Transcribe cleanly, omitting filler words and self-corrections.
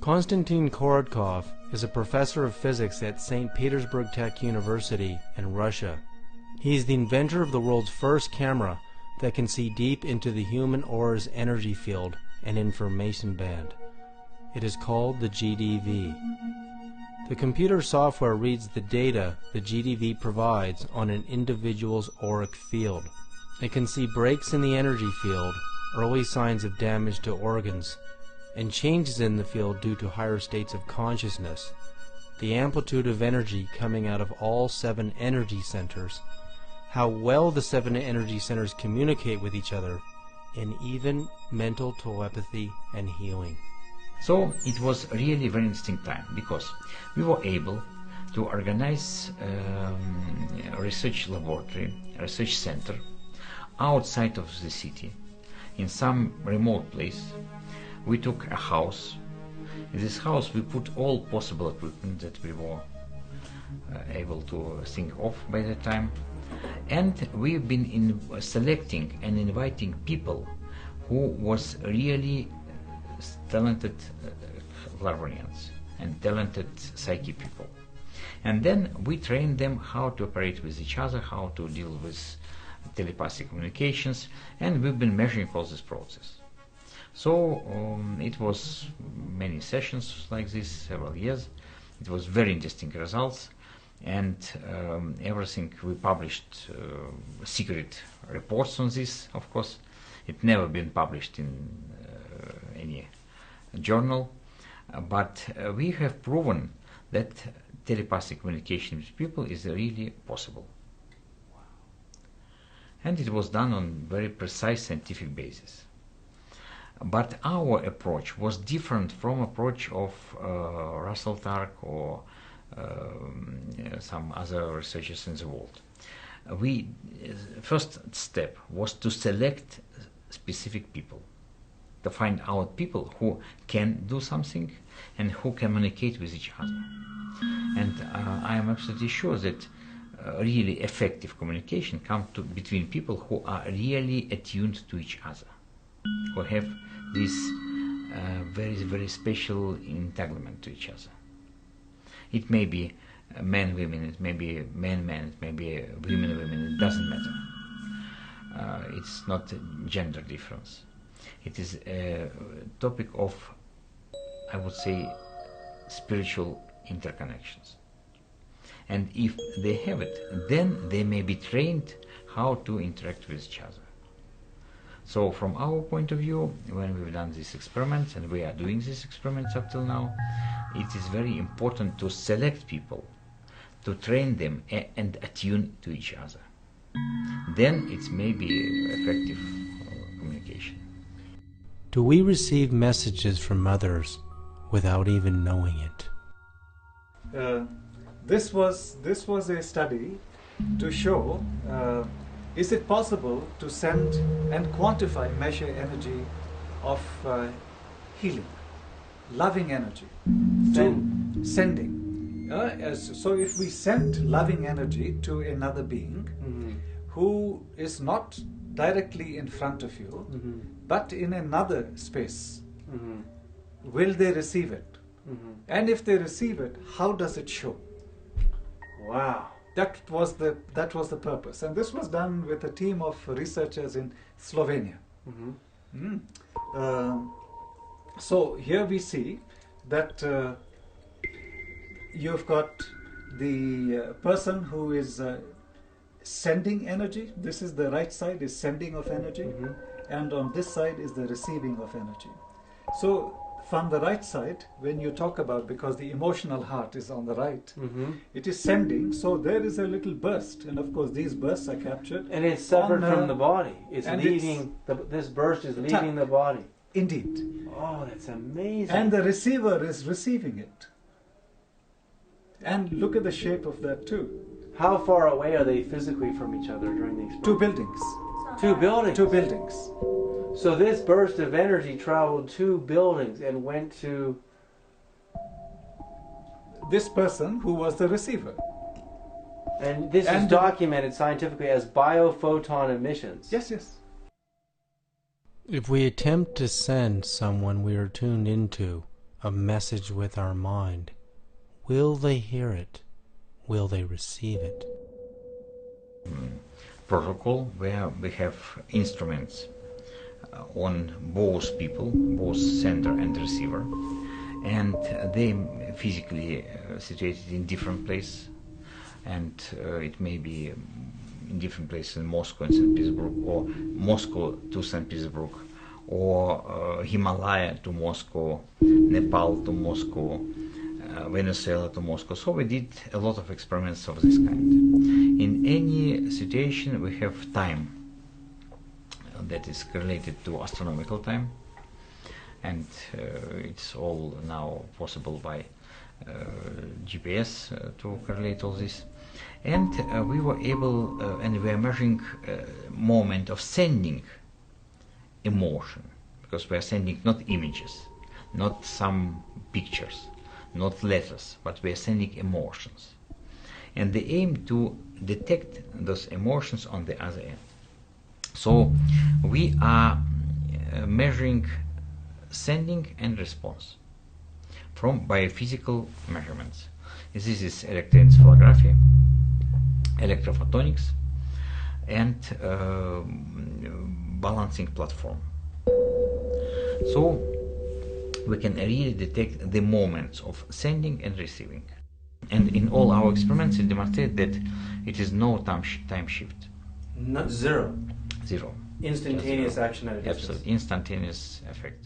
Konstantin Korotkov is a professor of physics at St. Petersburg Tech University in Russia. He is the inventor of the world's first camera that can see deep into the human aura's energy field and information band. It is called the GDV. The computer software reads the data the GDV provides on an individual's auric field. It can see breaks in the energy field, early signs of damage to organs, and changes in the field due to higher states of consciousness, the amplitude of energy coming out of all 7 energy centers, how well the 7 energy centers communicate with each other, and even mental telepathy and healing. So it was really a very interesting time because we were able to organize a research laboratory, a research center outside of the city in some remote place. We took a house. In this house we put all possible equipment that we were able to think of by that time, and we've been selecting and inviting people who was really talented clairvoyants and talented psychic people, and then we trained them how to operate with each other, how to deal with telepathic communications, and we've been measuring all this process. So it was many sessions like this, several years. It was very interesting results, and everything we published secret reports on this. Of course, it never been published in any journal, but we have proven that telepathic communication with people is really possible. And it was done on very precise scientific basis. But our approach was different from approach of Russell Targ or some other researchers in the world. First step was to select specific people, to find out people who can do something and who communicate with each other. And I am absolutely sure that really effective communication comes between people who are really attuned to each other, who have this very, very special entanglement to each other. It may be men, women, it may be men, it may be women, it doesn't matter. It's not a gender difference. It is a topic of, I would say, spiritual interconnections. And if they have it, then they may be trained how to interact with each other. So from our point of view, when we've done these experiments, and we are doing these experiments up till now, it is very important to select people, to train them and attune to each other. Then it may be effective communication. Do we receive messages from others without even knowing it? This was a study to show is it possible to send and quantify, measure energy of healing, loving energy, sending. So if we send loving energy to another being who is not directly in front of you, but in another space, will they receive it? And if they receive it, how does it show? Wow. That was the purpose, and this was done with a team of researchers in Slovenia. So here we see that you've got the person who is sending energy. This is the right side, is sending of energy, and on this side is the receiving of energy. So from the right side, when you talk about, because the emotional heart is on the right, it is sending, so there is a little burst, and of course these bursts are captured. And it's separate from the body. It's leaving, this burst is leaving the body. Indeed. Oh, that's amazing. And the receiver is receiving it. And look at the shape of that too. How far away are they physically from each other during the experiment? 2 buildings. 2 buildings? 2 buildings. So this burst of energy traveled 2 buildings and went to this person who was the receiver. And this is documented scientifically as biophoton emissions. Yes, yes. If we attempt to send someone we are tuned into a message with our mind, will they hear it? Will they receive it? Protocol where we have instruments on both people, both sender and receiver, and they physically situated in different places, and it may be in different places in Moscow and St. Petersburg, or Moscow to St. Petersburg, or Himalaya to Moscow, Nepal to Moscow, Venezuela to Moscow. So we did a lot of experiments of this kind. In any situation we have time that is correlated to astronomical time, and it's all now possible by GPS to correlate all this. And we were able, and we are measuring moment of sending emotion, because we are sending not images, not some pictures, not letters, but we are sending emotions. And they aim to detect those emotions on the other end. So we are measuring sending and response from biophysical measurements. This is electroencephalography, electrophotonics, and balancing platform. So we can really detect the moments of sending and receiving. And in all our experiments, it demonstrated that it is no time shift. Not zero. Zero. Instantaneous action at a distance. Absolutely. Instantaneous effect.